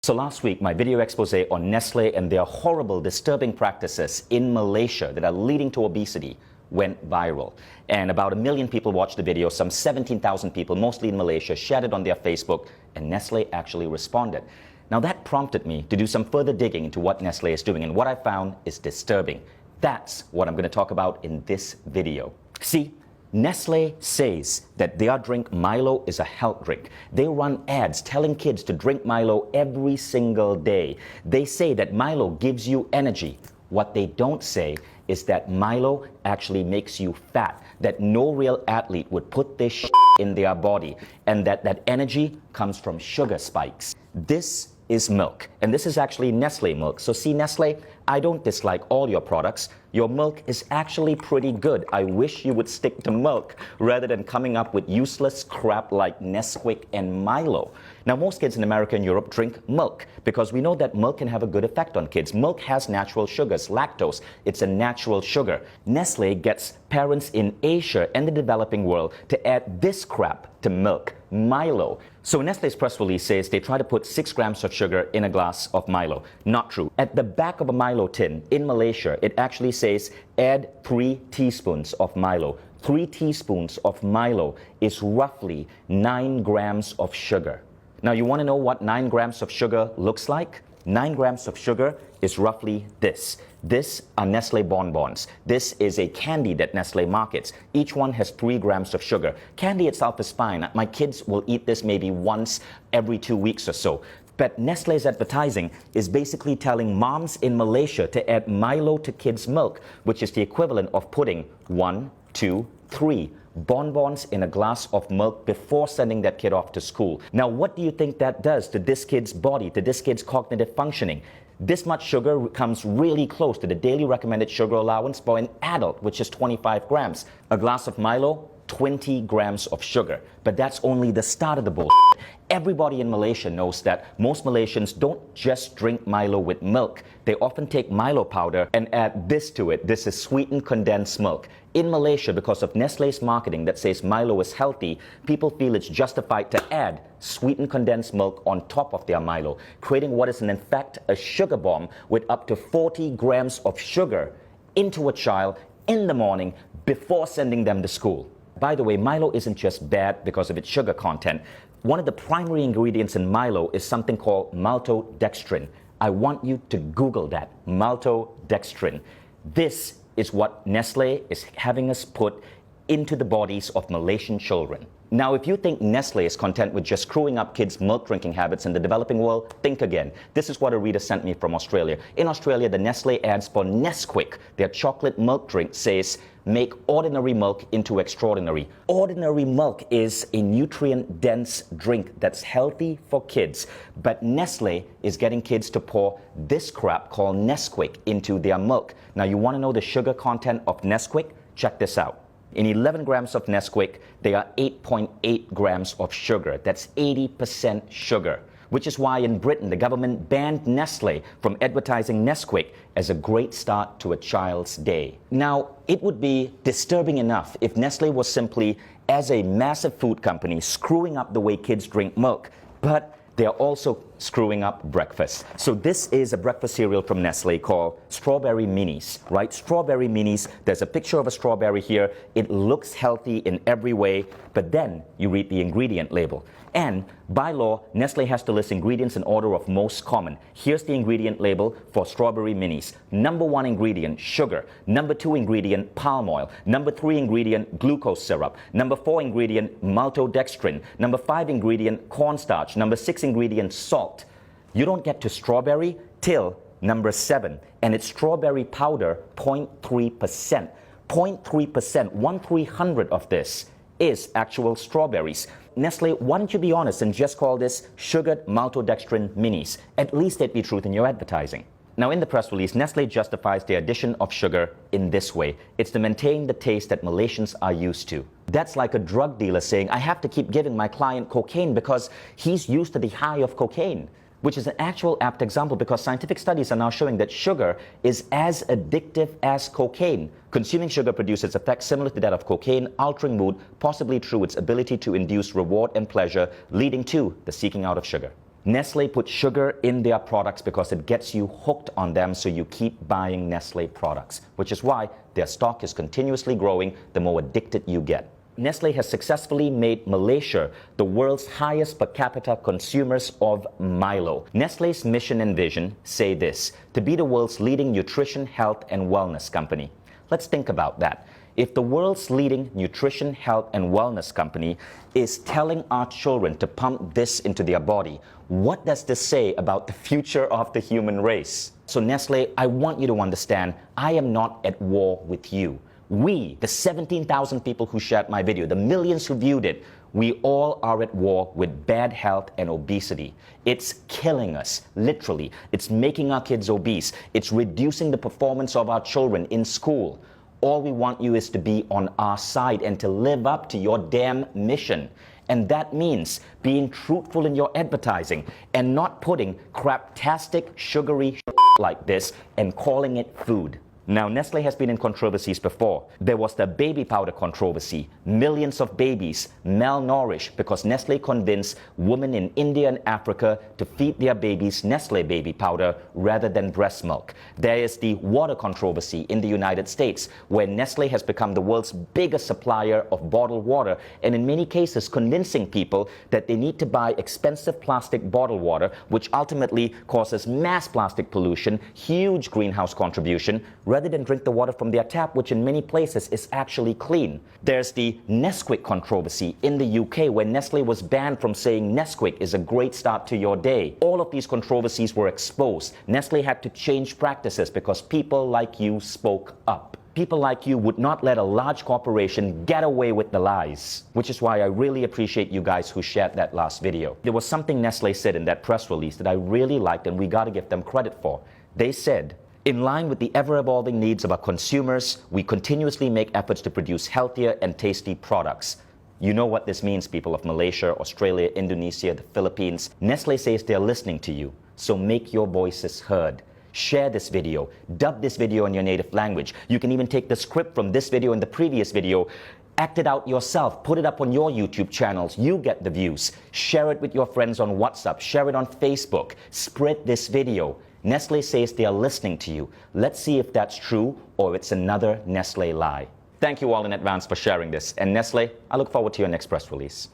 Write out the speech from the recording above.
So last week, my video expose on Nestle and their horrible, disturbing practices in Malaysia that are leading to obesity went viral. And about 1 million people watched the video, some 17,000 people, mostly in Malaysia, shared it on their Facebook, and Nestle actually responded. Now that prompted me to do some further digging into what Nestle is doing, and what I found is disturbing. That's what I'm going to talk about in this video. See, Nestle says that their drink Milo is a health drink. They run ads telling kids to drink Milo every single day. They say that Milo gives you energy. What they don't say is that Milo actually makes you fat, that no real athlete would put this in their body, and that energy comes from sugar spikes. This is milk, and this is actually Nestle milk. So see, Nestle, I don't dislike all your products. Your milk is actually pretty good. I wish you would stick to milk rather than coming up with useless crap like Nesquik and Milo. Now, most kids in America and Europe drink milk because we know that milk can have a good effect on kids. Milk has natural sugars, lactose. It's a natural sugar. Nestle gets parents in Asia and the developing world to add this crap to milk, Milo. So Nestle's press release says they try to put 6 grams of sugar in a glass of Milo. Not true. At the back of a Milo tin in Malaysia, it actually says add 3 teaspoons of Milo. 3 teaspoons of Milo is roughly 9 grams of sugar. Now you want to know what 9 grams of sugar looks like? 9 grams of sugar is roughly this. This are Nestle bonbons. This is a candy that Nestle markets. Each one has 3 grams of sugar. Candy itself is fine. My kids will eat this maybe once every 2 weeks or so. But Nestle's advertising is basically telling moms in Malaysia to add Milo to kids' milk, which is the equivalent of putting 1, 2, 3 bonbons in a glass of milk before sending that kid off to school. Now, what do you think that does to this kid's body, to this kid's cognitive functioning? This much sugar comes really close to the daily recommended sugar allowance for an adult, which is 25 grams. A glass of Milo, 20 grams of sugar. But that's only the start of the bullshit. Everybody in Malaysia knows that most Malaysians don't just drink Milo with milk. They often take Milo powder and add this to it. This is sweetened condensed milk. In Malaysia, because of Nestle's marketing that says Milo is healthy, people feel it's justified to add sweetened condensed milk on top of their Milo, creating what is in fact a sugar bomb with up to 40 grams of sugar into a child in the morning before sending them to school. By the way, Milo isn't just bad because of its sugar content. One of the primary ingredients in Milo is something called maltodextrin. I want you to Google that, maltodextrin. This is what Nestle is having us put into the bodies of Malaysian children. Now, if you think Nestle is content with just screwing up kids' milk drinking habits in the developing world, think again. This is what a reader sent me from Australia. In Australia, the Nestle ads for Nesquik, their chocolate milk drink, says, make ordinary milk into extraordinary. Ordinary milk is a nutrient-dense drink that's healthy for kids, but Nestle is getting kids to pour this crap called Nesquik into their milk. Now, you want to know the sugar content of Nesquik? Check this out. In 11 grams of Nesquik, there are 8.8 grams of sugar. That's 80% sugar, which is why in Britain, the government banned Nestle from advertising Nesquik as a great start to a child's day. Now, it would be disturbing enough if Nestle was simply, as a massive food company, screwing up the way kids drink milk, but they're also screwing up breakfast. So this is a breakfast cereal from Nestle called Strawberry Minis, right? Strawberry Minis, there's a picture of a strawberry here. It looks healthy in every way, but then you read the ingredient label. And by law, Nestle has to list ingredients in order of most common. Here's the ingredient label for Strawberry Minis. Number 1 ingredient, sugar. Number 2 ingredient, palm oil. Number 3 ingredient, glucose syrup. Number 4 ingredient, maltodextrin. Number 5 ingredient, cornstarch. Number 6 ingredient, salt. You don't get to strawberry till number 7, and it's strawberry powder, 0.3%. 0.3%, 1/300 of this is actual strawberries. Nestle, why don't you be honest and just call this sugared maltodextrin minis? At least there'd be truth in your advertising. Now, in the press release, Nestle justifies the addition of sugar in this way. It's to maintain the taste that Malaysians are used to. That's like a drug dealer saying, I have to keep giving my client cocaine because he's used to the high of cocaine, which is an actual apt example because scientific studies are now showing that sugar is as addictive as cocaine. Consuming sugar produces effects similar to that of cocaine, altering mood, possibly through its ability to induce reward and pleasure, leading to the seeking out of sugar. Nestle puts sugar in their products because it gets you hooked on them, so you keep buying Nestle products, which is why their stock is continuously growing the more addicted you get. Nestle has successfully made Malaysia the world's highest per capita consumers of Milo. Nestle's mission and vision say this: to be the world's leading nutrition, health, and wellness company. Let's think about that. If the world's leading nutrition, health, and wellness company is telling our children to pump this into their body, what does this say about the future of the human race? So Nestle, I want you to understand, I am not at war with you. We, the 17,000 people who shared my video, the millions who viewed it, we all are at war with bad health and obesity. It's killing us, literally. It's making our kids obese. It's reducing the performance of our children in school. All we want you is to be on our side and to live up to your damn mission. And that means being truthful in your advertising and not putting craptastic, sugary like this and calling it food. Now, Nestle has been in controversies before. There was the baby powder controversy. Millions of babies malnourished because Nestle convinced women in India and Africa to feed their babies Nestle baby powder rather than breast milk. There is the water controversy in the United States, where Nestle has become the world's biggest supplier of bottled water, and in many cases convincing people that they need to buy expensive plastic bottled water, which ultimately causes mass plastic pollution, huge greenhouse contribution, rather than drink the water from their tap, which in many places is actually clean. There's the Nesquik controversy in the UK, where Nestle was banned from saying Nesquik is a great start to your day. All of these controversies were exposed. Nestle had to change practices because people like you spoke up. People like you would not let a large corporation get away with the lies, which is why I really appreciate you guys who shared that last video. There was something Nestle said in that press release that I really liked, and we got to give them credit for. They said, "In line with the ever-evolving needs of our consumers, we continuously make efforts to produce healthier and tasty products." You know what this means, people of Malaysia, Australia, Indonesia, the Philippines. Nestle says they're listening to you, so make your voices heard. Share this video, dub this video in your native language. You can even take the script from this video and the previous video, act it out yourself, put it up on your YouTube channels. You get the views. Share it with your friends on WhatsApp, share it on Facebook, spread this video. Nestle says they are listening to you. Let's see if that's true or it's another Nestle lie. Thank you all in advance for sharing this. And Nestle, I look forward to your next press release.